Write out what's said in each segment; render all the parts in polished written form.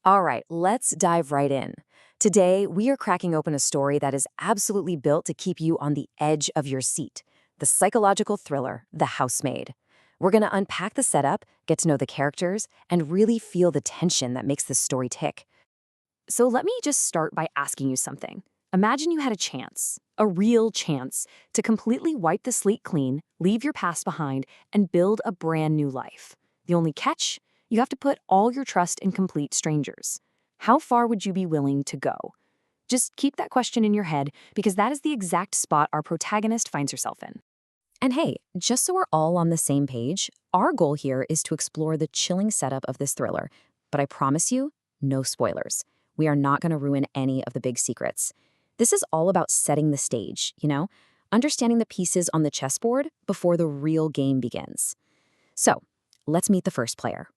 All right, let's dive right in. Today, we are cracking open a story that is absolutely built to keep you on the edge of your seat. The psychological thriller, The Housemaid. We're going to unpack the setup, get to know the characters, and really feel the tension that makes this story tick. So let me just start by asking you something. Imagine you had a chance, a real chance, to completely wipe the slate clean, leave your past behind, and build a brand new life. The only catch? You have to put all your trust in complete strangers. How far would you be willing to go? Just keep that question in your head because that is the exact spot our protagonist finds herself in. And hey, just so we're all on the same page, our goal here is to explore the chilling setup of this thriller. But I promise you, no spoilers. We are not going to ruin any of the big secrets. This is all about setting the stage, understanding the pieces on the chessboard before the real game begins. So, let's meet the first player.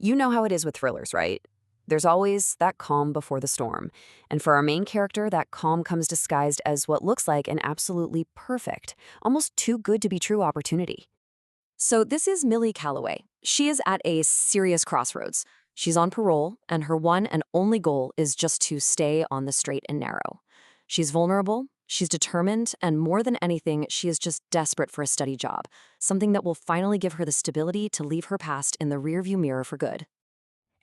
You know how it is with thrillers, right? There's always that calm before the storm. And for our main character, that calm comes disguised as what looks like an absolutely perfect, almost too good to be true opportunity. So this is Millie Calloway. She is at a serious crossroads. She's on parole, and her one and only goal is just to stay on the straight and narrow. She's vulnerable, she's determined, and more than anything, she is just desperate for a steady job, something that will finally give her the stability to leave her past in the rearview mirror for good.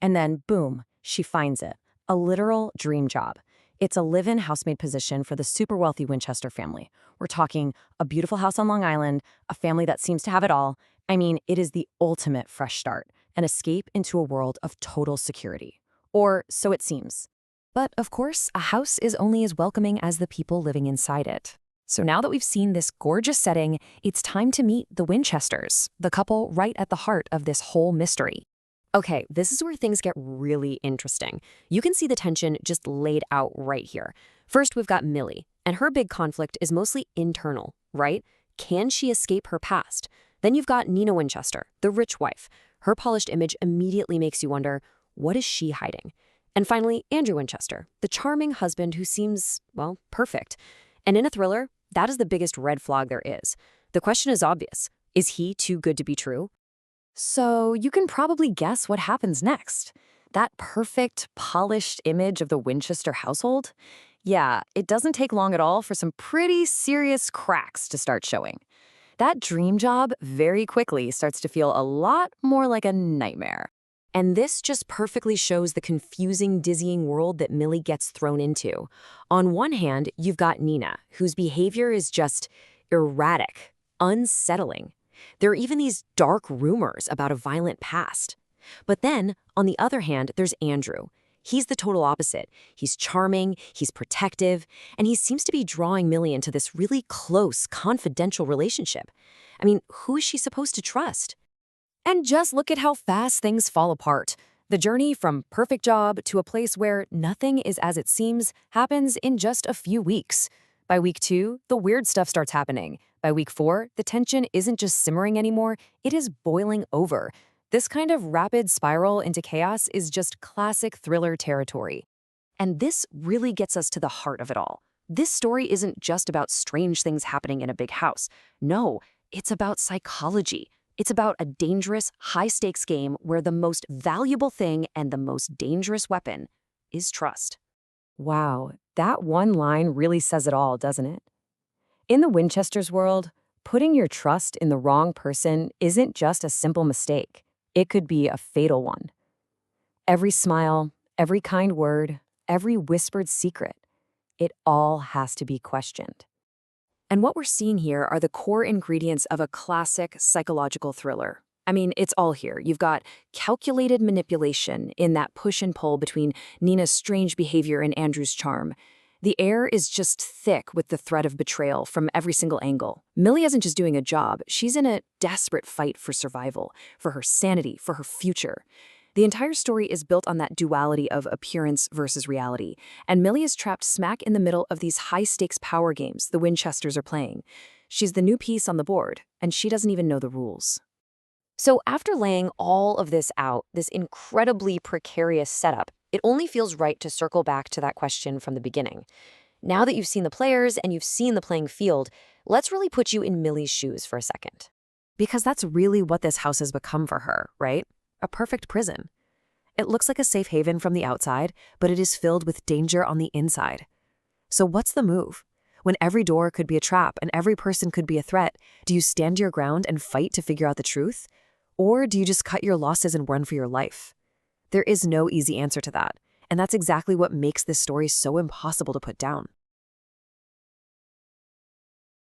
And then, boom, she finds it. A literal dream job. It's a live-in housemaid position for the super wealthy Winchester family. We're talking a beautiful house on Long Island, a family that seems to have it all. I mean, it is the ultimate fresh start, an escape into a world of total security. Or so it seems. But of course, a house is only as welcoming as the people living inside it. So now that we've seen this gorgeous setting, it's time to meet the Winchesters, the couple right at the heart of this whole mystery. Okay, this is where things get really interesting. You can see the tension just laid out right here. First, we've got Millie, and her big conflict is mostly internal, right? Can she escape her past? Then you've got Nina Winchester, the rich wife. Her polished image immediately makes you wonder, what is she hiding? And finally, Andrew Winchester, the charming husband who seems, well, perfect. And in a thriller, that is the biggest red flag there is. The question is obvious. Is he too good to be true? So you can probably guess what happens next. That perfect, polished image of the Winchester household? Yeah, it doesn't take long at all for some pretty serious cracks to start showing. That dream job very quickly starts to feel a lot more like a nightmare. And this just perfectly shows the confusing, dizzying world that Millie gets thrown into. On one hand, you've got Nina, whose behavior is just erratic, unsettling. There are even these dark rumors about a violent past. But then, on the other hand, there's Andrew. He's the total opposite. He's charming, he's protective, and he seems to be drawing Millie into this really close, confidential relationship. I mean, who is she supposed to trust? And just look at how fast things fall apart. The journey from perfect job to a place where nothing is as it seems happens in just a few weeks. By week 2, the weird stuff starts happening. By week 4, the tension isn't just simmering anymore, it is boiling over. This kind of rapid spiral into chaos is just classic thriller territory. And this really gets us to the heart of it all. This story isn't just about strange things happening in a big house. No, it's about psychology. It's about a dangerous, high-stakes game where the most valuable thing and the most dangerous weapon is trust. Wow, that one line really says it all, doesn't it? In the Winchester's world, putting your trust in the wrong person isn't just a simple mistake. It could be a fatal one. Every smile, every kind word, every whispered secret, it all has to be questioned. And what we're seeing here are the core ingredients of a classic psychological thriller. I mean, it's all here. You've got calculated manipulation in that push and pull between Nina's strange behavior and Andrew's charm. The air is just thick with the threat of betrayal from every single angle. Millie isn't just doing a job, she's in a desperate fight for survival, for her sanity, for her future. The entire story is built on that duality of appearance versus reality, and Millie is trapped smack in the middle of these high-stakes power games the Winchesters are playing. She's the new piece on the board, and she doesn't even know the rules. So after laying all of this out, this incredibly precarious setup, it only feels right to circle back to that question from the beginning. Now that you've seen the players and you've seen the playing field, let's really put you in Millie's shoes for a second. Because that's really what this house has become for her, right? A perfect prison. It looks like a safe haven from the outside, but it is filled with danger on the inside. So what's the move? When every door could be a trap and every person could be a threat, do you stand your ground and fight to figure out the truth? Or do you just cut your losses and run for your life? There is no easy answer to that, and that's exactly what makes this story so impossible to put down.